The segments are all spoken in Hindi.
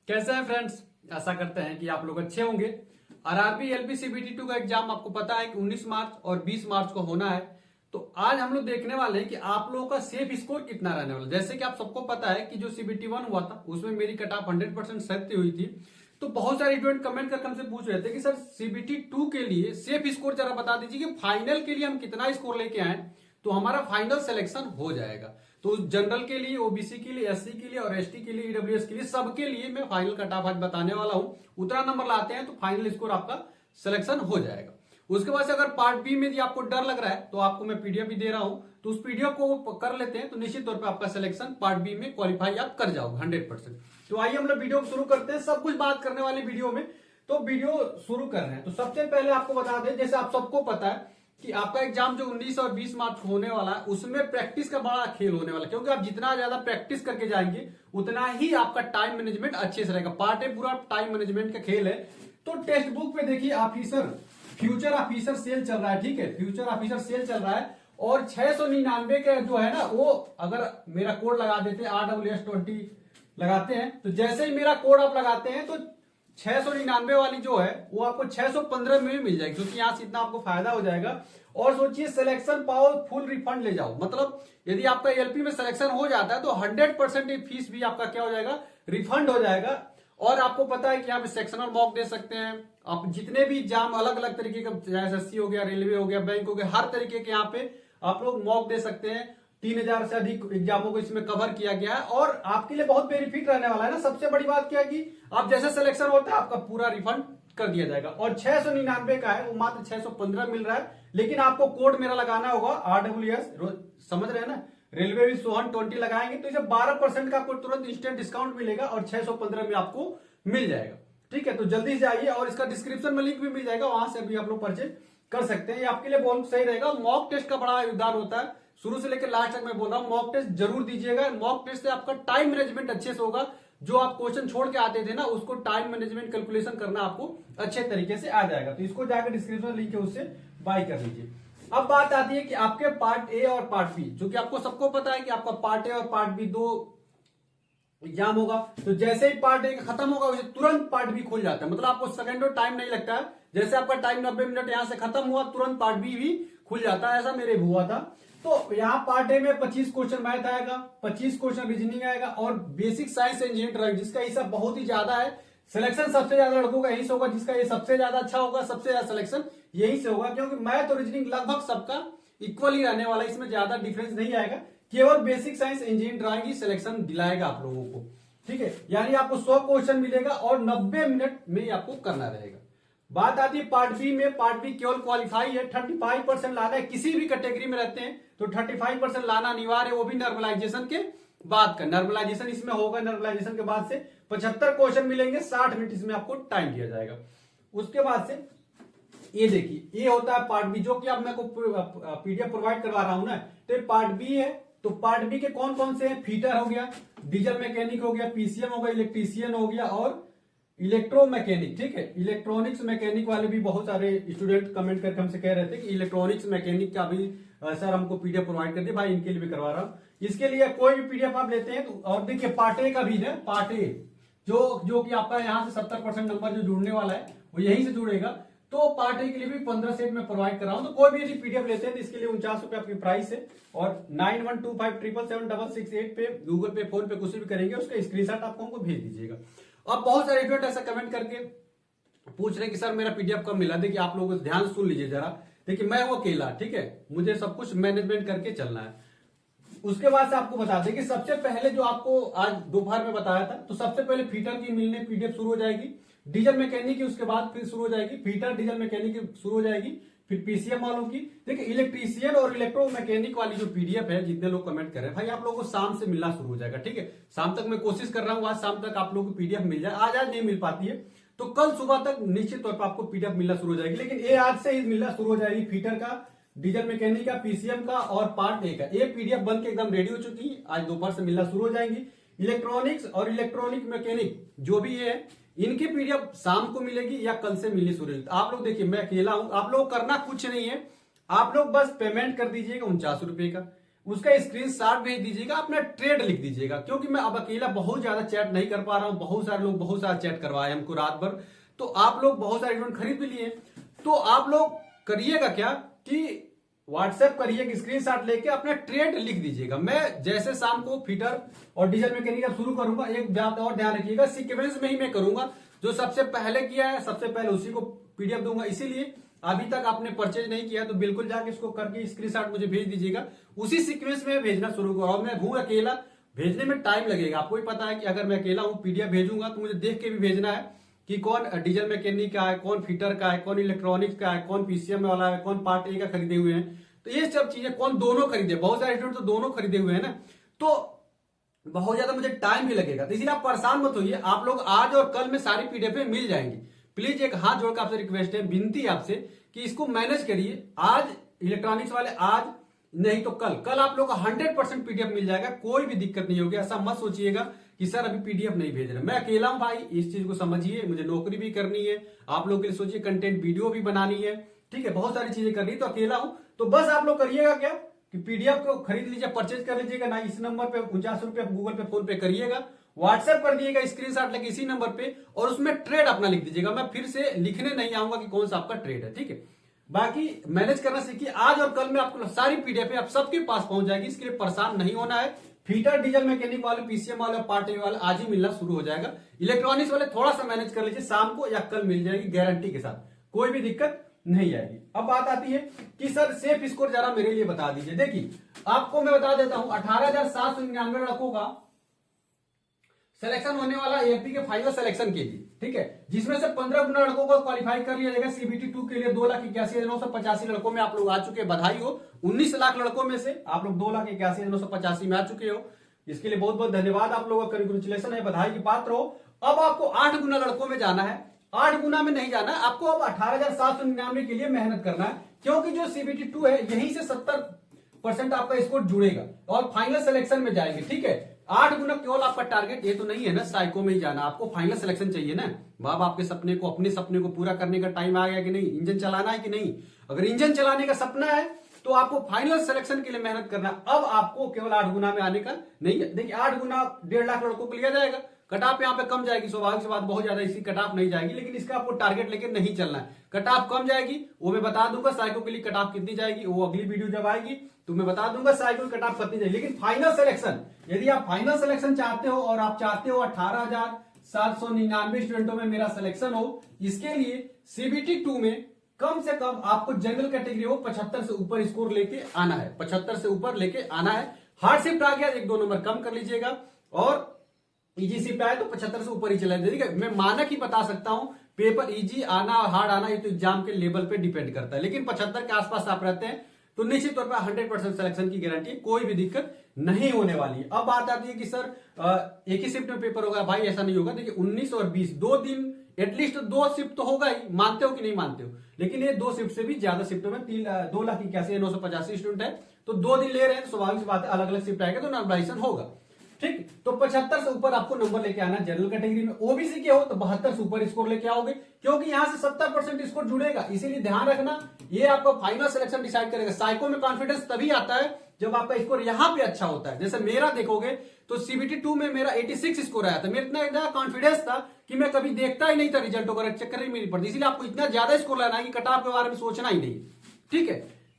कैसे हैं फ्रेंड्स। आशा करते हैं कि आप लोग अच्छे होंगे। आरआरबी एलपी सीबीटी 2 का एग्जाम आपको पता है कि 19 मार्च और 20 मार्च को होना है। तो आज हम लोग देखने वाले हैं कि आप लोगों का सेफ स्कोर कितना रहने वाला है। जैसे कि आप सबको पता है कि जो सीबीटी 1 हुआ था उसमें मेरी कट ऑफ 100% सत्य हुई थी। तो बहुत सारे स्टूडेंट कमेंट करके हमसे पूछ रहे थे कि सर सीबीटी 2 के लिए सेफ स्कोर जरा बता दीजिए कि फाइनल के लिए हम कितना स्कोर लेके आए तो हमारा फाइनल सिलेक्शन हो जाएगा। तो जनरल के लिए, ओबीसी के लिए, एससी के लिए और एसटी के लिए, ईडब्ल्यूएस के लिए, सबके लिए मैं फाइनल कट ऑफ आज बताने वाला हूं। उतना नंबर लाते हैं तो फाइनल स्कोर आपका सिलेक्शन हो जाएगा। उसके बाद से अगर पार्ट बी में भी आपको डर लग रहा है तो आपको मैं पीडीएफ भी दे रहा हूं, तो उस पीडीएफ को कर लेते हैं तो निश्चित तौर पर आपका सिलेक्शन पार्ट बी में क्वालिफाई आप कर जाओगे 100%। तो आइए हम लोग वीडियो को शुरू करते हैं। सब कुछ बात करने वाले वीडियो में, तो वीडियो शुरू कर रहे हैं। तो सबसे पहले आपको बता दें, जैसे आप सबको पता है कि आपका एग्जाम जो 19 और 20 मार्च को होने वाला है उसमें प्रैक्टिस का बड़ा खेल होने वाला है, क्योंकि आप जितना ज्यादा प्रैक्टिस करके जाएंगे उतना ही आपका टाइम मैनेजमेंट अच्छे से रहेगा। पार्ट ए पूरा टाइम मैनेजमेंट का खेल है। तो टेक्स्ट बुक पे देखिए फ्यूचर ऑफिसर सेल चल रहा है, ठीक है, फ्यूचर ऑफिसर सेल चल रहा है और 699 का जो है ना, वो अगर मेरा कोड लगा देते हैं RWS20 लगाते हैं, तो जैसे ही मेरा कोड आप लगाते हैं तो 699 वाली जो है वो आपको 615 में मिल जाएगी, क्योंकि यहां से इतना आपको फायदा हो जाएगा। और सोचिए सिलेक्शन पाओ, फुल रिफंड ले जाओ। मतलब यदि आपका एलपी में सिलेक्शन हो जाता है तो 100% फीस भी आपका क्या हो जाएगा, रिफंड हो जाएगा। और आपको पता है कि आप सेक्शनल मॉक दे सकते हैं। आप जितने भी एग्जाम अलग अलग तरीके का, एसएससी हो गया, रेलवे हो गया, बैंक हो गया, हर तरीके के यहाँ पे आप लोग मॉक दे सकते हैं। 3000 से अधिक एग्जामों को इसमें कवर किया गया है और आपके लिए बहुत बेनिफिट रहने वाला है ना। सबसे बड़ी बात क्या है कि आप जैसे सिलेक्शन होता है आपका पूरा रिफंड कर दिया जाएगा। और 699 का है वो मात्र 615 मिल रहा है, लेकिन आपको कोड मेरा लगाना होगा RWS, समझ रहे हैं ना, रेलवे भी सोहन 20 लगाएंगे तो इसे 12% का आपको तुरंत इंस्टेंट डिस्काउंट मिलेगा और 615 में आपको मिल जाएगा। ठीक है, तो जल्दी से आइए और इसका डिस्क्रिप्शन में लिंक भी मिल जाएगा, वहां से भी आप लोग परचेज कर सकते हैं। ये आपके लिए बहुत सही रहेगा। मॉक टेस्ट का बड़ा योगदान होता है, शुरू से लेकर लास्ट तक मैं बोल रहा हूं, मॉक टेस्ट जरूर दीजिएगा। मॉक टेस्ट से आपका टाइम मैनेजमेंट अच्छे से होगा। जो आप क्वेश्चन छोड़ के आते थे ना, उसको टाइम मैनेजमेंट कैलकुलेशन करना आपको अच्छे तरीके से आ जाएगा। तो इसको जाकर डिस्क्रिप्शन लिंक है उससे बाय कर लीजिए। अब बात आती है कि आपके पार्ट ए और पार्ट बी, जो कि आपको सबको पता है कि आपका पार्ट ए और पार्ट बी 2 एग्जाम होगा। तो जैसे ही पार्ट ए खत्म होगा उसे तुरंत पार्ट बी खुल जाता है। मतलब आपको सेकंड और टाइम नहीं लगता है। जैसे आपका टाइम 90 मिनट यहां से खत्म हुआ, तुरंत पार्ट बी भी खुल जाता है। ऐसा मेरे भी हुआ था। तो यहाँ पार्ट ए में 25 क्वेश्चन मैथ आएगा, 25 क्वेश्चन रीजनिंग आएगा और बेसिक साइंस इंजीनियरिंग ड्राइंग, जिसका हिस्सा बहुत ही ज्यादा है। सिलेक्शन सबसे ज्यादा लड़कों का यही से होगा, जिसका ये सबसे ज्यादा अच्छा होगा, सबसे ज्यादा सिलेक्शन यही से होगा, क्योंकि मैथ और रीजनिंग लगभग सबका इक्वल ही रहने वाला है। इसमें ज्यादा डिफरेंस नहीं आएगा। केवल बेसिक साइंस इंजीनियरिंग ड्राइंग ही सिलेक्शन दिलाएगा आप लोगों को। ठीक है, यानी आपको 100 क्वेश्चन मिलेगा और 90 मिनट में आपको करना रहेगा। बात आती है पार्ट बी में। पार्ट बी केवल क्वालिफाई है, 35% लाना है। किसी भी कैटेगरी में रहते हैं तो 35% लाना अनिवार्य है, वो भी नॉर्मलाइजेशन के बाद का। नॉर्मलाइजेशन इसमें होगा, नॉर्मलाइजेशन के बाद से 75 क्वेश्चन मिलेंगे, 60 मिनट इसमें आपको टाइम दिया जाएगा। उसके बाद से ये देखिए, ये होता है पार्ट बी, जो कि अब मैं को पीडीएफ प्रोवाइड करवा रहा हूं ना। तो ये पार्ट बी है। तो पार्ट बी के कौन कौन से हैं? फीटर हो गया, डीजल मैकेनिक हो गया, पीसीएम हो गया, इलेक्ट्रीशियन हो गया और इलेक्ट्रो मैकेनिक। ठीक है, इलेक्ट्रॉनिक्स मैकेनिक वाले भी बहुत सारे स्टूडेंट कमेंट करके हमसे कह रहे थे कि इलेक्ट्रॉनिक्स मैकेनिक का भी सर हमको पीडीएफ प्रोवाइड कर दिए। भाई इनके लिए भी करवा रहा हूं। इसके लिए कोई भी पीडीएफ आप लेते हैं तो, और देखिए पार्ट ए का भी है, पार्ट ए जो कि आपका यहाँ से 70% नंबर जो जुड़ने वाला है वो यहीं से जुड़ेगा। तो पार्ट ए के लिए भी 15 सेट में प्रोवाइड कर रहा हूं। तो कोई भी यदि पीडीएफ लेते हैं तो इसके लिए 49 रुपए आपकी प्राइस है। और 9125777668 पे, गूगल पे, फोन पे कुछ भी करेंगे उसका स्क्रीनशॉट आपको हमको भेज दीजिएगा। अब बहुत सारे स्टूडेंट ऐसा कमेंट करके पूछ रहे हैं कि सर मेरा पीडीएफ कब मिला। देखिए आप लोग ध्यान सुन लीजिए जरा। देखिए मैं वो अकेला, ठीक है, मुझे सब कुछ मैनेजमेंट करके चलना है। उसके बाद से आपको बता दें कि सबसे पहले जो आपको आज दोपहर में बताया था, तो सबसे पहले फीटर की मिलने पीडीएफ शुरू हो जाएगी। डीजल मैकेनिक की उसके बाद फिर शुरू हो जाएगी, फीटर डीजल मैकेनिक की शुरू हो जाएगी, फिर पीसीएम वालों की। देखिए इलेक्ट्रीशियन और इलेक्ट्रो मैकेनिक वाली जो पीडीएफ है, जितने लोग कमेंट कर रहे हैं भाई, आप लोगों को शाम से मिलना शुरू हो जाएगा। ठीक है, शाम तक मैं कोशिश कर रहा हूं, आज शाम तक आप लोगों को पीडीएफ मिल जाए। आज नहीं मिल पाती है तो कल सुबह तक निश्चित तौर पर आपको पीडीएफ मिलना शुरू हो जाएगी। लेकिन ये आज से ही मिलना शुरू हो जाएगी, फीटर का, डीजल मैकेनिक का, पीसीएम का और पार्ट ए का। ये पीडीएफ बन के एकदम रेडी हो चुकी है, आज दोपहर से मिलना शुरू हो जाएंगी। इलेक्ट्रॉनिक्स और इलेक्ट्रॉनिक मैकेनिक जो भी है, इनकी पीडीएफ शाम को मिलेगी या कल से मिलनी शुरू होगी। आप लोग देखिए मैं अकेला हूं, आप लोग करना कुछ नहीं है। आप लोग बस पेमेंट कर दीजिएगा 49 रुपए का। उसका स्क्रीनशॉट भेज दीजिएगा, अपना ट्रेड लिख दीजिएगा। क्योंकि मैं अब अकेला बहुत ज्यादा चैट नहीं कर पा रहा हूं, बहुत सारे लोग बहुत सारा चैट करवाए हमको रात भर, तो आप लोग बहुत सारे स्टूडेंट खरीद भी लिए। तो आप लोग करिएगा क्या कि व्हाट्सएप करिए, स्क्रीनशॉट लेके अपना ट्रेड लिख दीजिएगा। मैं जैसे शाम को फीटर और डीजल मैकेनिक शुरू करूंगा, एक बात और ध्यान रखिएगा, सीक्वेंस में ही मैं करूंगा। जो सबसे पहले किया है सबसे पहले उसी को पीडीएफ दूंगा। इसीलिए अभी तक आपने परचेज नहीं किया तो बिल्कुल जाके इसको करके स्क्रीनशॉट मुझे भेज दीजिएगा, उसी सीक्वेंस में भेजना शुरू करो। और मैं हूं अकेला, भेजने में टाइम लगेगा। आपको ही पता है कि अगर मैं अकेला हूं पीडीएफ भेजूंगा तो मुझे देख के भी भेजना है कि कौन डीजल मैकेनिक का है, कौन फिटर का है, कौन इलेक्ट्रॉनिक्स का है, कौन पीसीएम वाला है, कौन पार्ट ए का खरीदे हुए हैं। तो ये सब चीजें कौन दोनों खरीदे, बहुत सारे स्टूडेंट तो दोनों खरीदे हुए हैं ना, तो बहुत ज्यादा मुझे टाइम भी लगेगा। तो इसलिए आप परेशान मत होइए, आप लोग आज और कल में सारी पीडीएफ में मिल जाएंगी। प्लीज एक हाथ जोड़कर आपसे रिक्वेस्ट है, विनती है आपसे कि इसको मैनेज करिए। आज इलेक्ट्रॉनिक्स वाले आज नहीं तो कल आप लोग का 100% पीडीएफ मिल जाएगा, कोई भी दिक्कत नहीं होगी। ऐसा मत सोचिएगा कि सर अभी पीडीएफ नहीं भेज रहे, मैं अकेला हूं भाई, इस चीज को समझिए। मुझे नौकरी भी करनी है, आप लोग के लिए सोचिए कंटेंट वीडियो भी बनानी है, ठीक है, बहुत सारी चीजें करनी है, तो अकेला हूं। तो बस आप लोग करिएगा क्या कि पीडीएफ को खरीद लीजिए, परचेज कर लीजिएगा ना, इस नंबर पे 49 रुपये गूगल पे फोन पे करिएगा, व्हाट्सएप कर दिएगा स्क्रीनशॉट लेके इसी नंबर पे, और उसमें ट्रेड अपना लिख दीजिएगा। मैं फिर से लिखने नहीं आऊंगा कि कौन सा आपका ट्रेड है, ठीक है। बाकी मैनेज करना सीखिए, आज और कल में आपको सारी पीडीएफ आप सबके पास पहुंच जाएगी, इसके लिए परेशान नहीं होना है। फीटर डीजल मैकेनिक वाले, पीसीएम वाले, पार्ट ए वाले आज ही मिलना शुरू हो जाएगा। इलेक्ट्रॉनिक्स वाले थोड़ा सा मैनेज कर लीजिए, शाम को या कल मिल जाएगी गारंटी के साथ, कोई भी दिक्कत नहीं आएगी। अब बात आती है कि सर सेफ स्कोर जरा मेरे लिए बता दीजिए। देखिए आपको मैं बता देता हूं, 18,799 लड़कों का सिलेक्शन होने वाला एएफपी के फाइनल सिलेक्शन के लिए, ठीक है, जिसमें से 15 लड़कों को क्वालिफाई कर लिया जाएगा सीबीटी 2 के लिए। 2,81,985 लड़कों में आप लोग आ चुके हैं, बधाई हो। 19 लाख लड़कों में से आप लोग 2,81,985 में आ चुके हो, इसके लिए बहुत बहुत धन्यवाद आप लोगों का, कंग्रेचुलेशन है, बधाई की पात्र हो। अब आपको 8 गुना लड़कों में जाना है, 8 गुना में नहीं जाना है आपको, अब 18,799 के लिए मेहनत करना है, क्योंकि जो सीबीटी 2 है यहीं से 70% आपका स्कोर जुड़ेगा और फाइनल सिलेक्शन में जाएंगे, ठीक है। 8 गुना केवल आपका टारगेट ये तो नहीं है ना साइको में ही जाना, आपको फाइनल सिलेक्शन चाहिए ना। बाप आपके सपने को, अपने सपने को पूरा करने का टाइम आ गया कि नहीं, इंजन चलाना है कि नहीं। अगर इंजन चलाने का सपना है तो आपको फाइनल सिलेक्शन के लिए मेहनत करना। अब आपको केवल 8 गुना में आने का नहीं है। देखिए 8 गुना 1.5 लाख लड़कों को लिया जाएगा, कटाप यहाँ पे कम जाएगी, स्वाभाविक सी बात, बहुत ज्यादा इसकी कटाप नहीं जाएगी, लेकिन इसका आपको टारगेट लेके नहीं चलना है। कटाप कम जाएगी वो मैं बता दूंगा, साइको के लिए कटाप कितनी जाएगी वो अगली वीडियो जब आएगी तो मैं बता दूंगा साइको की कटाप कितनी जाएगी। लेकिन फाइनल सिलेक्शन, यदि आप फाइनल सिलेक्शन चाहते हो और आप चाहते हो 18,799 स्टूडेंटों में मेरा सिलेक्शन हो, इसके लिए सीबीटी 2 में कम से कम आपको जनरल कैटेगरी हो 75 से ऊपर स्कोर लेके आना है, 75 से ऊपर लेके आना है। हार्ड शिफ्ट आ गया 1-2 नंबर कम कर लीजिएगा, और इजी शिफ्ट आए तो 75 से ऊपर ही चला जाएगा। मैं मानक ही बता सकता हूं, पेपर इजी आना और हार्ड आना ये तो एग्जाम के लेवल पे डिपेंड करता है, लेकिन 75 के आसपास आप रहते हैं तो निश्चित तौर पर 100% सिलेक्शन की गारंटी, कोई भी दिक्कत नहीं होने वाली है। अब बात आती है कि सर एक ही शिफ्ट में पेपर होगा, भाई ऐसा नहीं होगा। देखिए 19 और 20 2 दिन एटलीस्ट 2 शिफ्ट तो होगा ही, मानते हो कि नहीं मानते हो, लेकिन ये 2 शिफ्ट से भी ज्यादा शिफ्टों में 2,81,985 स्टूडेंट है तो 2 दिन ले रहे हैं, स्वाभाविक सी बात है, अलग अलग शिफ्ट आएगा तो नॉर्मलाइजेशन होगा, ठीक। तो 75 से ऊपर आपको नंबर लेके आना। जनरल कैटेगरी में ओबीसी के हो तो 72 से ऊपर स्कोर लेके आओगे, क्योंकि यहां से 70% स्कोर जुड़ेगा, इसीलिए ध्यान रखना ये आपका फाइनल सिलेक्शन डिसाइड करेगा। साइको में कॉन्फिडेंस तभी आता है जब आपका स्कोर यहां पे अच्छा होता है। जैसे मेरा देखोगे तो सीबीटी 2 में मेरा 86 स्कोर आया था, मेरा इतना कॉन्फिडेंस था कि मैं कभी देखता ही नहीं था रिजल्ट वगैरह, चक्कर ही नहीं पड़ती, इसलिए आपको इतना ज्यादा स्कोर लाना है कि कट ऑफ के बारे में सोचना ही नहीं, ठीक है।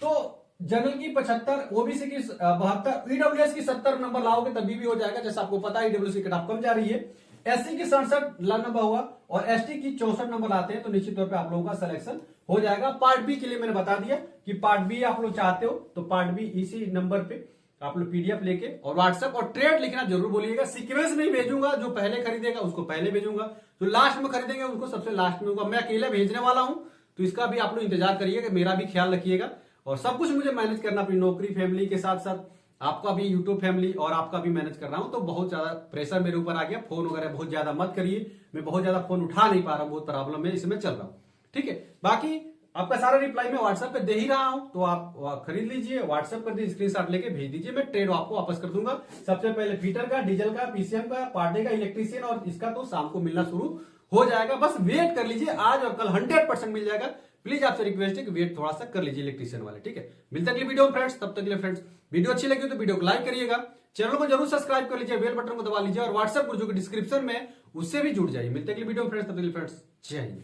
तो जनरल की 75, ओबीसी की 72, ईडब्ल्यूएस की 70 नंबर लाओगे तभी भी हो जाएगा, जैसे आपको पता है ईडब्ल्यूएस की कटाप कम जा रही है। एससी की 67 नंबर हुआ और एसटी की 64 नंबर आते हैं तो निश्चित तौर पे आप लोगों का सिलेक्शन हो जाएगा। पार्ट बी के लिए मैंने बता दिया कि पार्ट बी आप लोग चाहते हो तो पार्ट बी इसी नंबर पे आप लोग पीडीएफ लेके और व्हाट्सएप और ट्रेड लिखना जरूर बोलिएगा। सीक्वेंस नहीं भेजूंगा, जो पहले खरीदेगा उसको पहले भेजूंगा, जो लास्ट में खरीदेंगे उनको सबसे लास्ट में होगा। मैं अकेले भेजने वाला हूं तो इसका भी आप लोग इंतजार करिएगा, मेरा भी ख्याल रखिएगा, और सब कुछ मुझे मैनेज करना, अपनी नौकरी फैमिली के साथ साथ आपका भी यूट्यूब फैमिली और आपका भी मैनेज कर रहा हूं, तो बहुत ज्यादा प्रेशर मेरे ऊपर आ गया। फोन वगैरह बहुत ज्यादा मत करिए, मैं बहुत ज्यादा फोन उठा नहीं पा रहा हूं, बहुत प्रॉब्लम है, इसमें चल रहा हूं, ठीक है। बाकी आपका सारा रिप्लाई मैं व्हाट्सएप पे दे ही रहा हूं, तो आप खरीद लीजिए, व्हाट्सएप कर दीजिए, स्क्रीनशॉट लेके भेज दीजिए, मैं ट्रेड आपको वापस कर दूंगा। सबसे पहले फीटर का, डीजल का, पीसीएम का, पार्ट ए का, इलेक्ट्रीशियन और इसका तो शाम को मिलना शुरू हो जाएगा। बस वेट कर लीजिए, आज और कल 100% मिल जाएगा। प्लीज आपसे रिक्वेस्ट है कि वेट थोड़ा सा कर लीजिए इलेक्ट्रीशियन वाले, ठीक है। मिलते हैं अगली वीडियो में फ्रेंड्स, तब तक के लिए फ्रेंड्स वीडियो अच्छी लगी तो वीडियो को लाइक करिएगा, चैनल को जरूर सब्सक्राइब कर लीजिए, बेल बटन को दबा लीजिए और व्हाट्सएप ग्रुप जो कि डिस्क्रिप्शन में उससे भी जुड़ जाइए। मिलते हैं अगली वीडियो में फ्रेंड्स, तब तक के लिए फ्रेंड्स जय हिंद।